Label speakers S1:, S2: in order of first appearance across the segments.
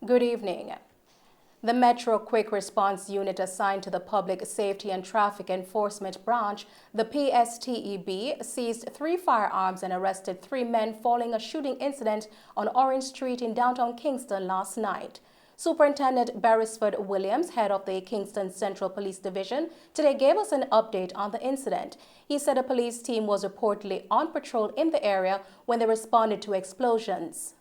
S1: Good evening. The Metro Quick Response Unit assigned to the Public Safety and Traffic Enforcement Branch, the PSTEB, seized 3 firearms and arrested 3 men following a shooting incident on Orange Street in downtown Kingston last night. Superintendent Beresford Williams, head of the Kingston Central Police Division, today gave us an update on the incident. He said a police team was reportedly on patrol in the area when they responded to explosions.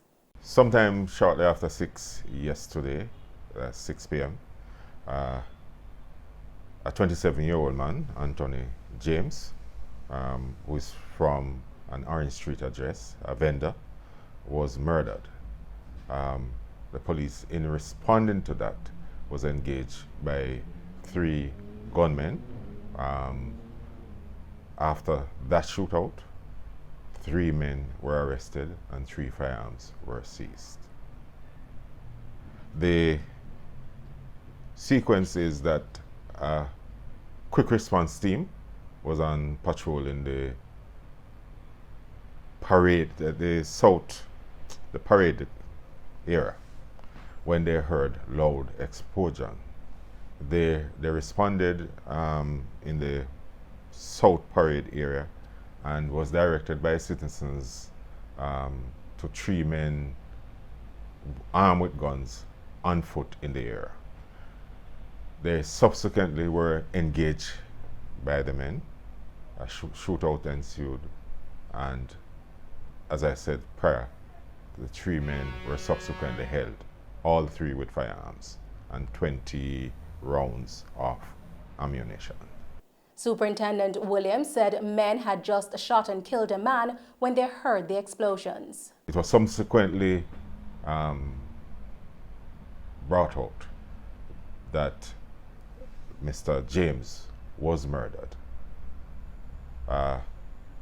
S2: Sometime shortly after 6 yesterday, 6 p.m., a 27-year-old man, Anthony James, who is from an Orange Street address, a vendor, was murdered. The police, in responding to that, was engaged by 3 gunmen. After that shootout, 3 men were arrested and 3 firearms were seized. The sequence is that a quick response team was on patrol in the parade, the parade area, when they heard loud explosion. They responded in the South Parade area and was directed by citizens to 3 men armed with guns on foot in the area. They subsequently were engaged by the men. A shootout ensued, and as I said prior, the 3 men were subsequently held, all 3 with firearms and 20 rounds of ammunition.
S1: Superintendent Williams said men had just shot and killed a man when they heard the explosions.
S2: It was subsequently brought out that Mr. James was murdered.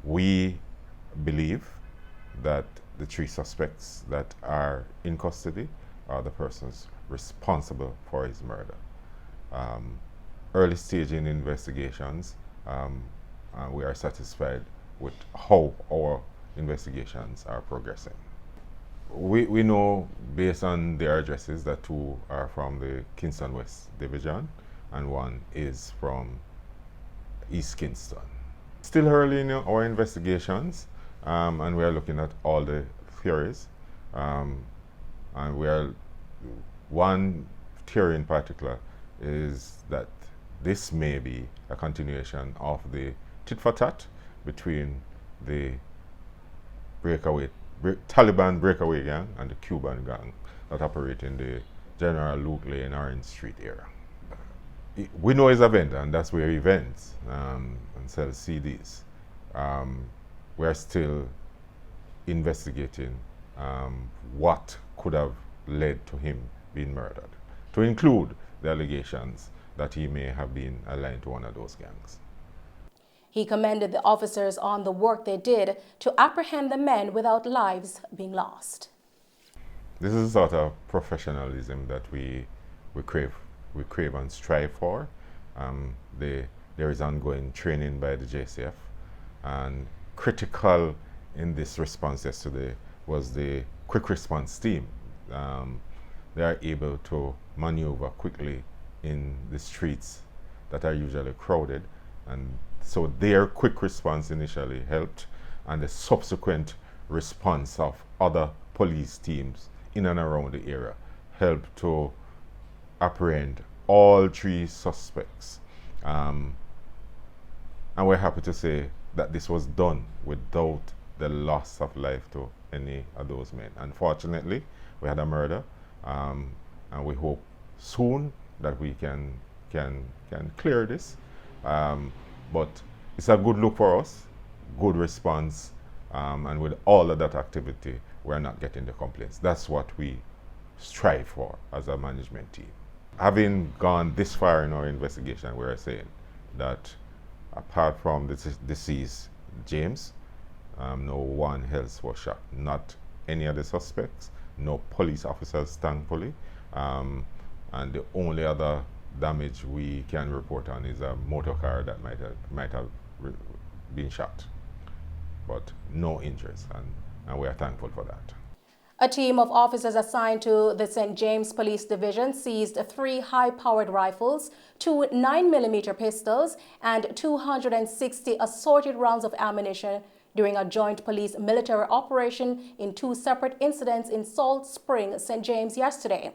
S2: We believe that the 3 suspects that are in custody are the persons responsible for his murder. Early stage in investigations, we are satisfied with how our investigations are progressing. We know, based on their addresses, that 2 are from the Kingston West Division and 1 is from East Kingston. Still early in our investigations, and we are looking at all the theories. And one theory in particular is that this may be a continuation of the tit-for-tat between the Taliban breakaway gang and the Cuban gang that operate in the General Luke Lane, Orange Street area. We know he's a vendor, and that's where he vends and sells CDs. We are still investigating what could have led to him being murdered, to include the allegations that he may have been aligned to one of those gangs.
S1: He commended the officers on the work they did to apprehend the men without lives being lost.
S2: This is the sort of professionalism that we crave and strive for. There is ongoing training by the JCF, and critical in this response yesterday was the quick response team. They are able to maneuver quickly in the streets that are usually crowded, and so their quick response initially helped, and the subsequent response of other police teams in and around the area helped to apprehend all 3 suspects. And we're happy to say that this was done without the loss of life to any of those men. Unfortunately, we had a murder, and we hope soon that we can clear this. But it's a good look for us, good response, and with all of that activity, we're not getting the complaints. That's what we strive for as a management team. Having gone this far in our investigation, we're saying that apart from the deceased James, no one else was shot. Not any of the suspects, no police officers, thankfully. And the only other damage we can report on is a motor car that might have been shot, but no injuries, and we are thankful for that.
S1: A team of officers assigned to the St. James Police Division seized 3 high-powered rifles, 2 9mm pistols, and 260 assorted rounds of ammunition during a joint police military operation in 2 separate incidents in Salt Spring, St. James yesterday.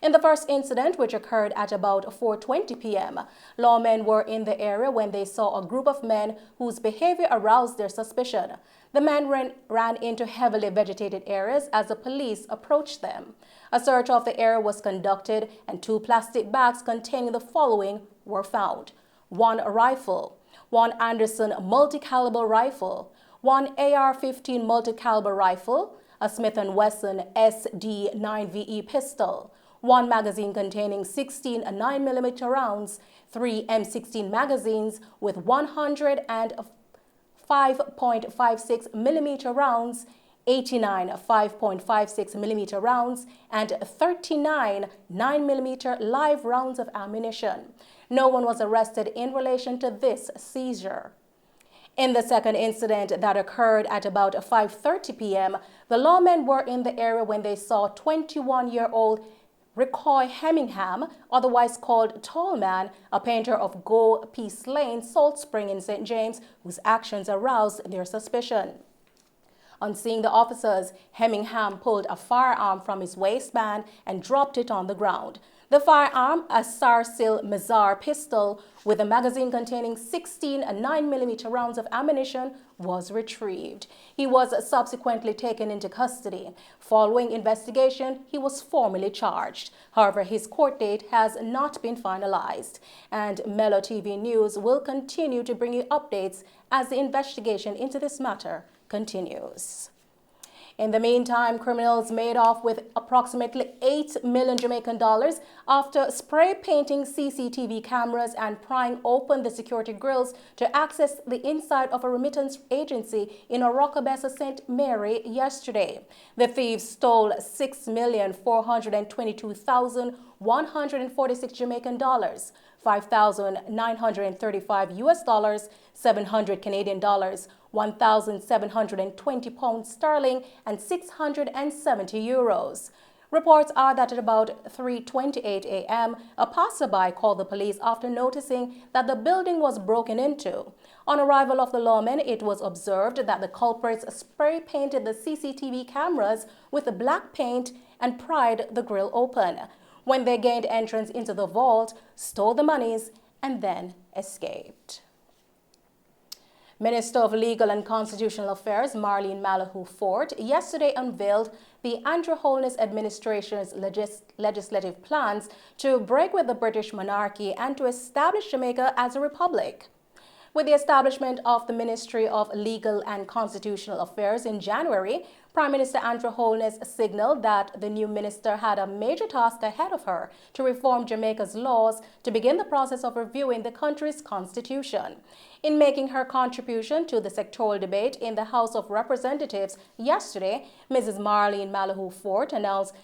S1: In the first incident, which occurred at about 4:20 p.m., lawmen were in the area when they saw a group of men whose behavior aroused their suspicion. The men ran into heavily vegetated areas as the police approached them. A search of the area was conducted and 2 plastic bags containing the following were found: 1 rifle, 1 Anderson multi-caliber rifle, 1 AR-15 multi-caliber rifle, a Smith & Wesson SD-9VE pistol, 1 magazine containing 16 9mm rounds, 3 M16 magazines with 105.56mm rounds, 89 5.56mm rounds, and 39 9mm live rounds of ammunition. No one was arrested in relation to this seizure. In the second incident that occurred at about 5:30 p.m., the lawmen were in the area when they saw 21-year-old Recoy Hemmingham, otherwise called Tall Man, a painter of Go Peace Lane, Salt Spring in St. James, whose actions aroused their suspicion. On seeing the officers, Hemmingham pulled a firearm from his waistband and dropped it on the ground. The firearm, a Sarsil Mazar pistol with a magazine containing 16 9mm rounds of ammunition, was retrieved. He was subsequently taken into custody. Following investigation, he was formally charged. However, his court date has not been finalized. And Mello TV News will continue to bring you updates as the investigation into this matter continues. In the meantime, criminals made off with approximately 8 million Jamaican dollars after spray painting CCTV cameras and prying open the security grills to access the inside of a remittance agency in Orocabessa, St. Mary yesterday. The thieves stole 6,422,146 Jamaican dollars, 5,935 US dollars, 700 Canadian dollars, 1,720 pounds sterling, and 670 euros. Reports are that at about 3:28 a.m., a passerby called the police after noticing that the building was broken into. On arrival of the lawmen, it was observed that the culprits spray painted the CCTV cameras with black paint and pried the grill open. When they gained entrance into the vault, stole the monies, and then escaped. Minister of Legal and Constitutional Affairs Marlene Mallo Ford yesterday unveiled the Andrew Holness administration's legislative plans to break with the British monarchy and to establish Jamaica as a republic. With the establishment of the Ministry of Legal and Constitutional Affairs in January, Prime Minister Andrew Holness signaled that the new minister had a major task ahead of her to reform Jamaica's laws to begin the process of reviewing the country's constitution. In making her contribution to the sectoral debate in the House of Representatives yesterday, Mrs. Marlene Mallo Ford announced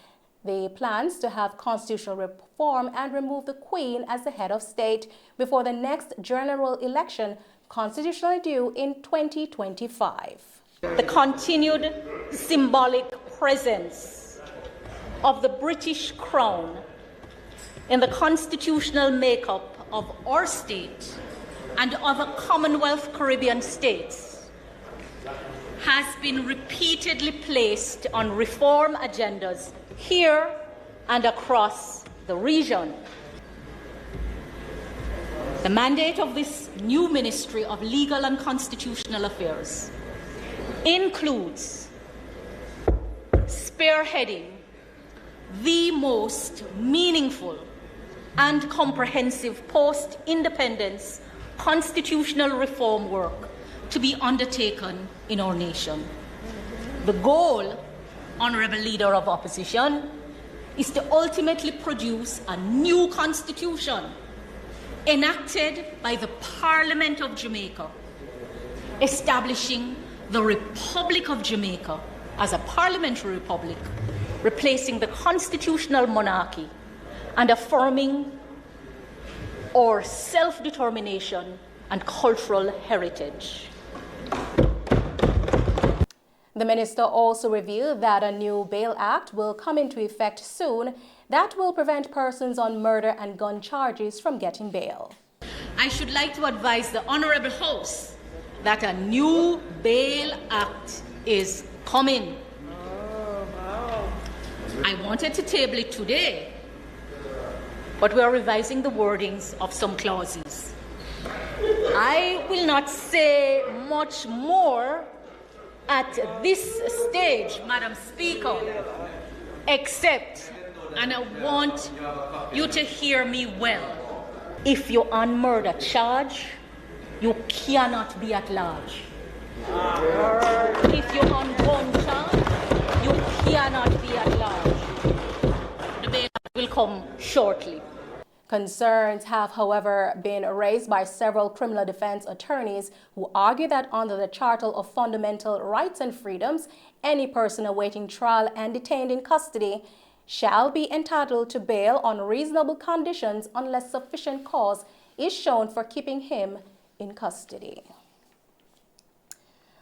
S1: the plans to have constitutional reform and remove the Queen as the head of state before the next general election, constitutionally due in 2025.
S3: The continued symbolic presence of the British Crown in the constitutional makeup of our state and other Commonwealth Caribbean states has been repeatedly placed on reform agendas here and across the region. The mandate of this new Ministry of Legal and Constitutional Affairs includes spearheading the most meaningful and comprehensive post-independence constitutional reform work to be undertaken in our nation. The goal, Honourable Leader of Opposition, is to ultimately produce a new constitution enacted by the Parliament of Jamaica, establishing the Republic of Jamaica as a parliamentary republic, replacing the constitutional monarchy and affirming our self-determination and cultural heritage.
S1: The minister also revealed that a new Bail Act will come into effect soon that will prevent persons on murder and gun charges from getting bail.
S3: I should like to advise the Honorable House that a new Bail Act is coming. I wanted to table it today, but we are revising the wordings of some clauses. I will not say much more at this stage, Madam Speaker, except, and I want you to hear me well, if you're on murder charge, you cannot be at large. If you're on gun charge, you cannot be at large. The bail will come shortly.
S1: Concerns have, however, been raised by several criminal defense attorneys who argue that under the Charter of Fundamental Rights and Freedoms, any person awaiting trial and detained in custody shall be entitled to bail on reasonable conditions unless sufficient cause is shown for keeping him in custody.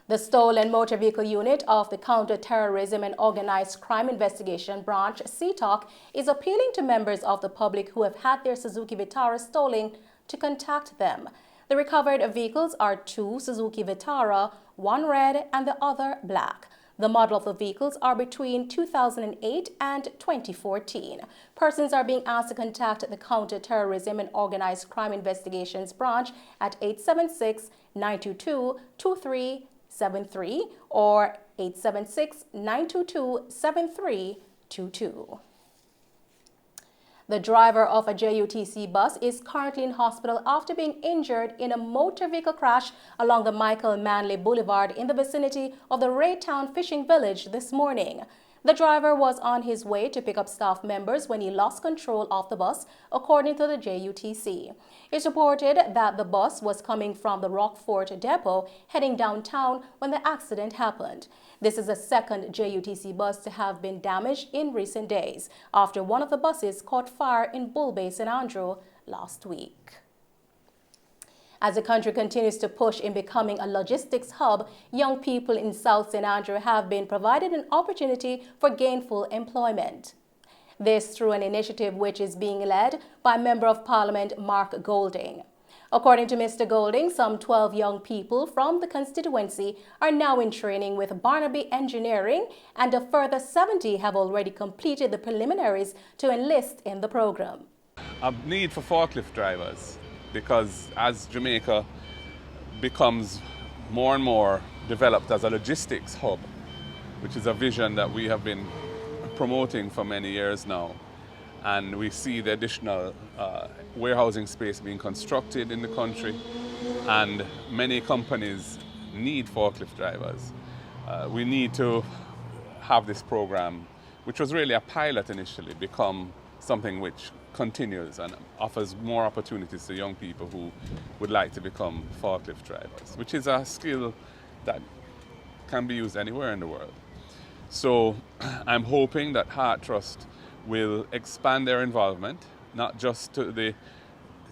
S1: The Stolen Motor Vehicle Unit of the Counter-Terrorism and Organized Crime Investigation Branch, CTOC, is appealing to members of the public who have had their Suzuki Vitara stolen to contact them. The recovered vehicles are two Suzuki Vitara, one red and the other black. The model of the vehicles are between 2008 and 2014. Persons are being asked to contact the Counter-Terrorism and Organized Crime Investigations Branch at 876-922-2373 or 876-922-7322. The driver of a JUTC bus is currently in hospital after being injured in a motor vehicle crash along the Michael Manley Boulevard in the vicinity of the Raytown Fishing Village this morning. The driver was on his way to pick up staff members when he lost control of the bus, according to the JUTC. It's reported that the bus was coming from the Rockfort depot heading downtown when the accident happened. This is the second JUTC bus to have been damaged in recent days, after one of the buses caught fire in Bull Bay, St. Andrew last week. As the country continues to push in becoming a logistics hub, young people in South St. Andrew have been provided an opportunity for gainful employment. This through an initiative which is being led by Member of Parliament Mark Golding. According to Mr. Golding, some 12 young people from the constituency are now in training with Barnaby Engineering, and a further 70 have already completed the preliminaries to enlist in the program.
S4: A need for forklift drivers, because as Jamaica becomes more and more developed as a logistics hub, which is a vision that we have been promoting for many years now, and we see the additional warehousing space being constructed in the country, and many companies need forklift drivers. We need to have this program, which was really a pilot initially, become something which continues and offers more opportunities to young people who would like to become forklift drivers, which is a skill that can be used anywhere in the world. So I'm hoping that Heart Trust will expand their involvement, not just to the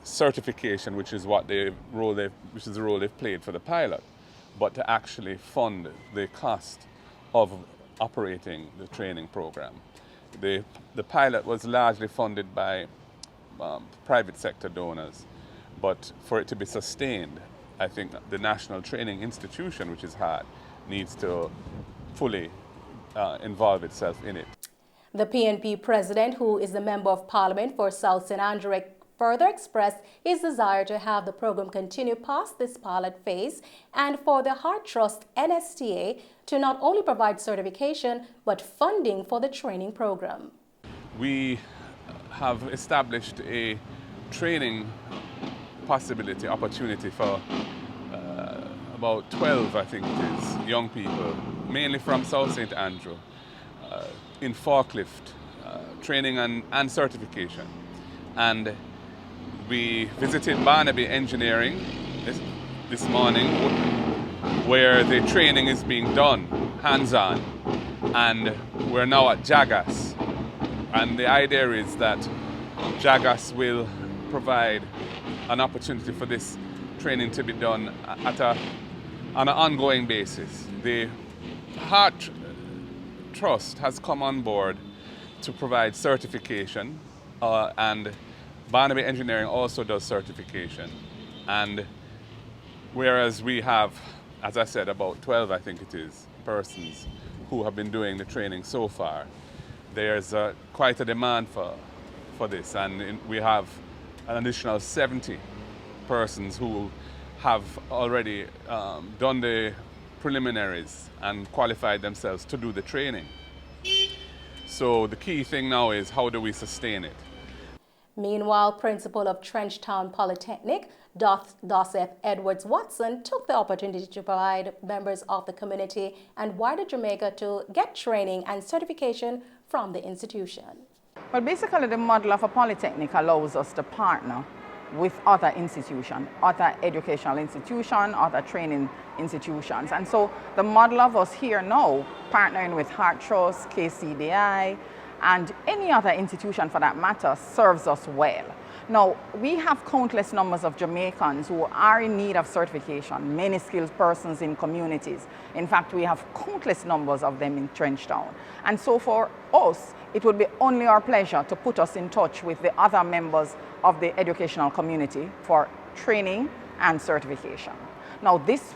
S4: certification, which is the role they've played for the pilot, but to actually fund the cost of operating the training program. The pilot was largely funded by private sector donors, but for it to be sustained, I think the National Training Institution, which is HART, needs to fully involve itself in it.
S1: The PNP president, who is the Member of Parliament for South St. Andrew, further expressed his desire to have the program continue past this pilot phase and for the Heart Trust NSTA to not only provide certification but funding for the training program.
S4: We have established a training opportunity for about 12, I think it is, young people, mainly from South St. Andrew, in forklift training and certification. And we visited Barnaby Engineering this morning, where the training is being done hands-on, and we're now at Jagas. And the idea is that Jagas will provide an opportunity for this training to be done on an ongoing basis. The Heart Trust has come on board to provide certification, and Barnaby Engineering also does certification. And whereas we have, as I said, about 12, I think it is, persons who have been doing the training so far, there's quite a demand for this, and we have an additional 70 persons who have already done the preliminaries and qualified themselves to do the training. So the key thing now is, how do we sustain it?
S1: Meanwhile, principal of Trenchtown Polytechnic, Dosef Edwards Watson, took the opportunity to provide members of the community and wider Jamaica to get training and certification from the institution.
S5: Well, basically the model of a polytechnic allows us to partner with other institutions, other educational institutions, other training institutions. And so the model of us here now, partnering with Heart Trust, KCDI, and any other institution for that matter, serves us well. Now, we have countless numbers of Jamaicans who are in need of certification, many skilled persons in communities. In fact, we have countless numbers of them in Trenchtown. And so for us, it would be only our pleasure to put us in touch with the other members of the educational community for training and certification. Now, this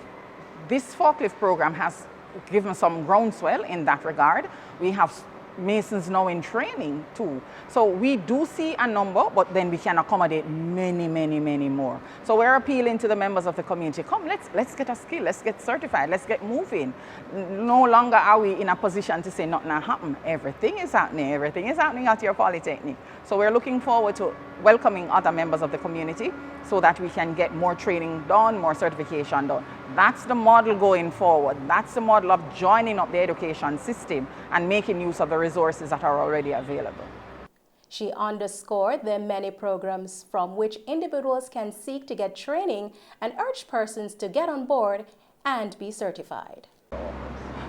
S5: forklift program has given some groundswell in that regard. We have masons now in training too. So we do see a number, but then we can accommodate many, many, many more. So we're appealing to the members of the community, come, let's get a skill, let's get certified, let's get moving. No longer are we in a position to say nothing will happen. Everything is happening at your polytechnic. So we're looking forward to welcoming other members of the community so that we can get more training done, more certification done. That's the model going forward. That's the model of joining up the education system and making use of the resources that are already available.
S1: She underscored the many programs from which individuals can seek to get training and urged persons to get on board and be certified.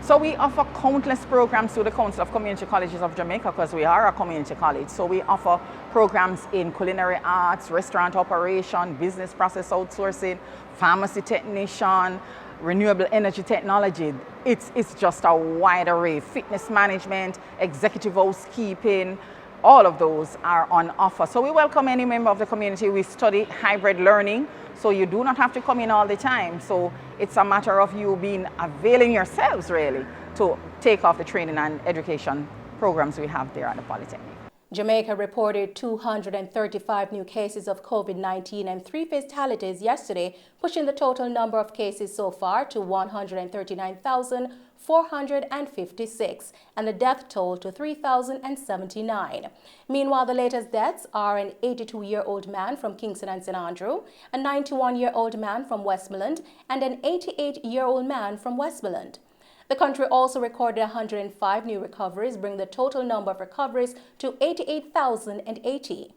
S5: So we offer countless programs through the Council of Community Colleges of Jamaica because we are a community college. So we offer programs in culinary arts, restaurant operation, business process outsourcing, pharmacy technician, renewable energy technology. It's just a wide array. Fitness management, executive housekeeping, all of those are on offer. So we welcome any member of the community. We study hybrid learning, so you do not have to come in all the time. So it's a matter of you availing yourselves really to take off the training and education programs we have there at the Polytechnic.
S1: Jamaica reported 235 new cases of COVID-19 and 3 fatalities yesterday, pushing the total number of cases so far to 139,456 and the death toll to 3,079. Meanwhile, the latest deaths are an 82-year-old man from Kingston and St. Andrew, a 91-year-old man from Westmoreland, and an 88-year-old man from Westmoreland. The country also recorded 105 new recoveries, bringing the total number of recoveries to 88,080.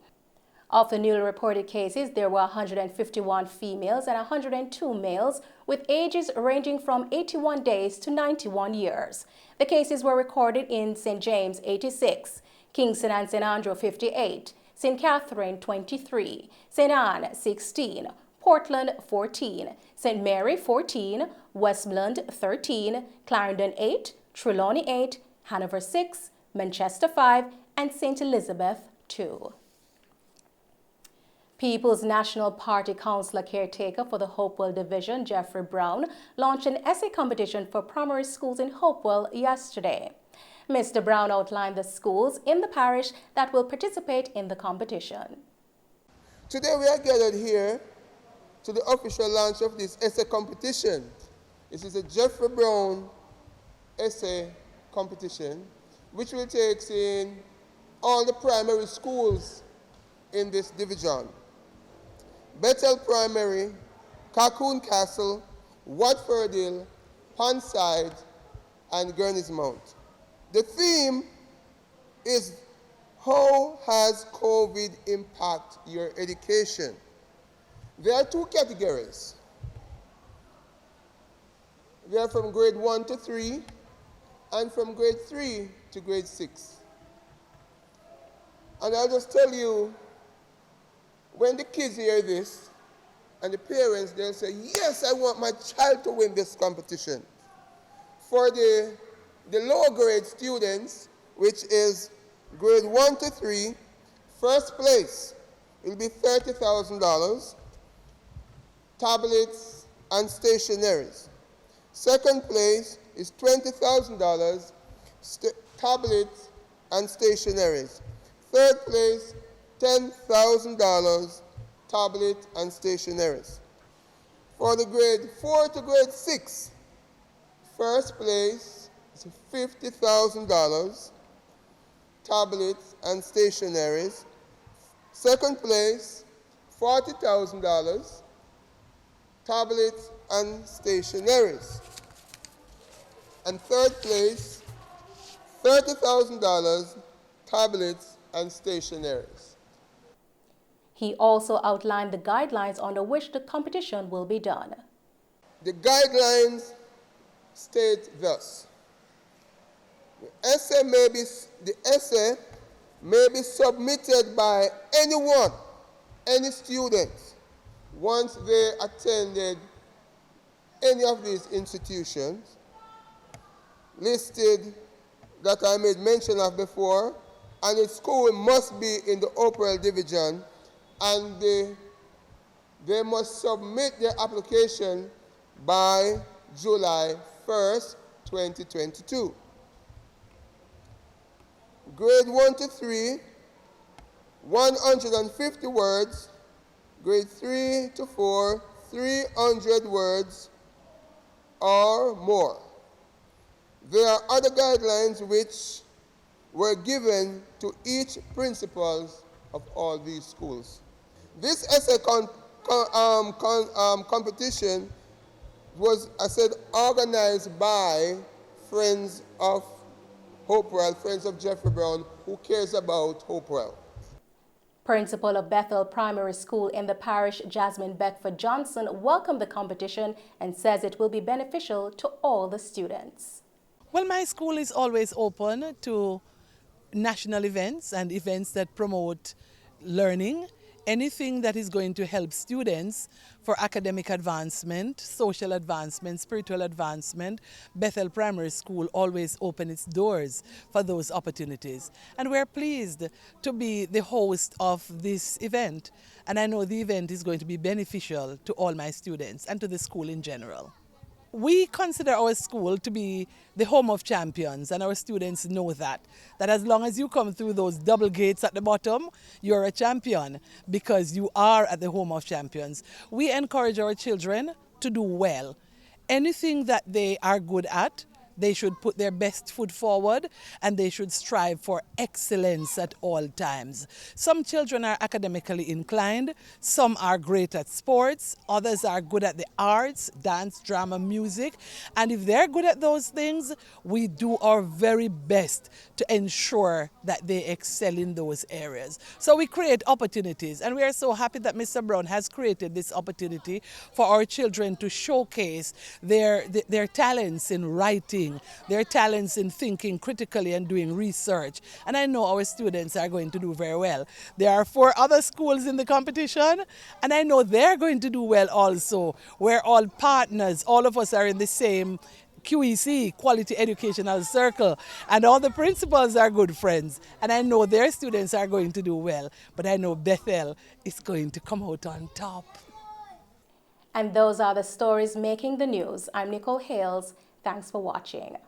S1: Of the newly reported cases, there were 151 females and 102 males, with ages ranging from 81 days to 91 years. The cases were recorded in St. James, 86, Kingston and St. Andrew, 58, St. Catherine, 23, St. Anne, 16, Portland, 14, St. Mary, 14, Westmoreland, 13, Clarendon, 8, Trelawney, 8, Hanover, 6, Manchester, 5, and St. Elizabeth, 2. People's National Party Councillor Caretaker for the Hopewell Division, Jeffrey Brown, launched an essay competition for primary schools in Hopewell yesterday. Mr. Brown outlined the schools in the parish that will participate in the competition.
S6: Today we are gathered here to the official launch of this essay competition. This is a Jeffrey Brown essay competition, which will take in all the primary schools in this division. Bethel Primary, Cocoon Castle, Watford Hill, Pondside, and Gurney's Mount. The theme is, how has COVID impacted your education? There are 2 categories. They are from grade 1 to 3 and from grade 3 to grade 6. And I'll just tell you, when the kids hear this and the parents, they'll say, yes, I want my child to win this competition. For the lower grade students, which is grade 1 to 3, first place will be $30,000, tablets and stationaries. Second place is $20,000, tablets and stationaries. Third place, $10,000, tablets and stationaries. For the grade 4 to grade 6, first place is $50,000, tablets and stationaries. Second place, $40,000, tablets and stationaries. And third place, $30,000, tablets and stationaries.
S1: He also outlined the guidelines under which the competition will be done.
S6: The guidelines state thus: the essay may be submitted by anyone, any student, once they attended any of these institutions listed that I made mention of before, and its school must be in the Operel division, and they must submit their application by July 1st, 2022. Grade 1 to 3, 150 words. Grade 3 to 4, 300 words or more. There are other guidelines which were given to each principals of all these schools. This essay competition was, I said, organized by Friends of Hopewell, Friends of Jeffrey Brown, who cares about Hopewell.
S1: Principal of Bethel Primary School in the parish, Jasmine Beckford Johnson, welcomed the competition and says it will be beneficial to all the students.
S7: Well, my school is always open to national events and events that promote learning. Anything that is going to help students for academic advancement, social advancement, spiritual advancement, Bethel Primary School always opens its doors for those opportunities. And we're pleased to be the host of this event. And I know the event is going to be beneficial to all my students and to the school in general. We consider our school to be the home of champions, and our students know that as long as you come through those double gates at the bottom, you're a champion because you are at the home of champions. We encourage our children to do well. Anything that they are good at, they should put their best foot forward and they should strive for excellence at all times. Some children are academically inclined, some are great at sports, others are good at the arts, dance, drama, music, and if they're good at those things, we do our very best to ensure that they excel in those areas. So we create opportunities, and we are so happy that Mr. Brown has created this opportunity for our children to showcase their talents in writing, their talents in thinking critically and doing research. And I know our students are going to do very well. There are 4 other schools in the competition, and I know they're going to do well also. We're all partners. All of us are in the same QEC, Quality Educational Circle, and all the principals are good friends. And I know their students are going to do well, but I know Bethel is going to come out on top.
S1: And those are the stories making the news. I'm Nicole Hales. Thanks for watching.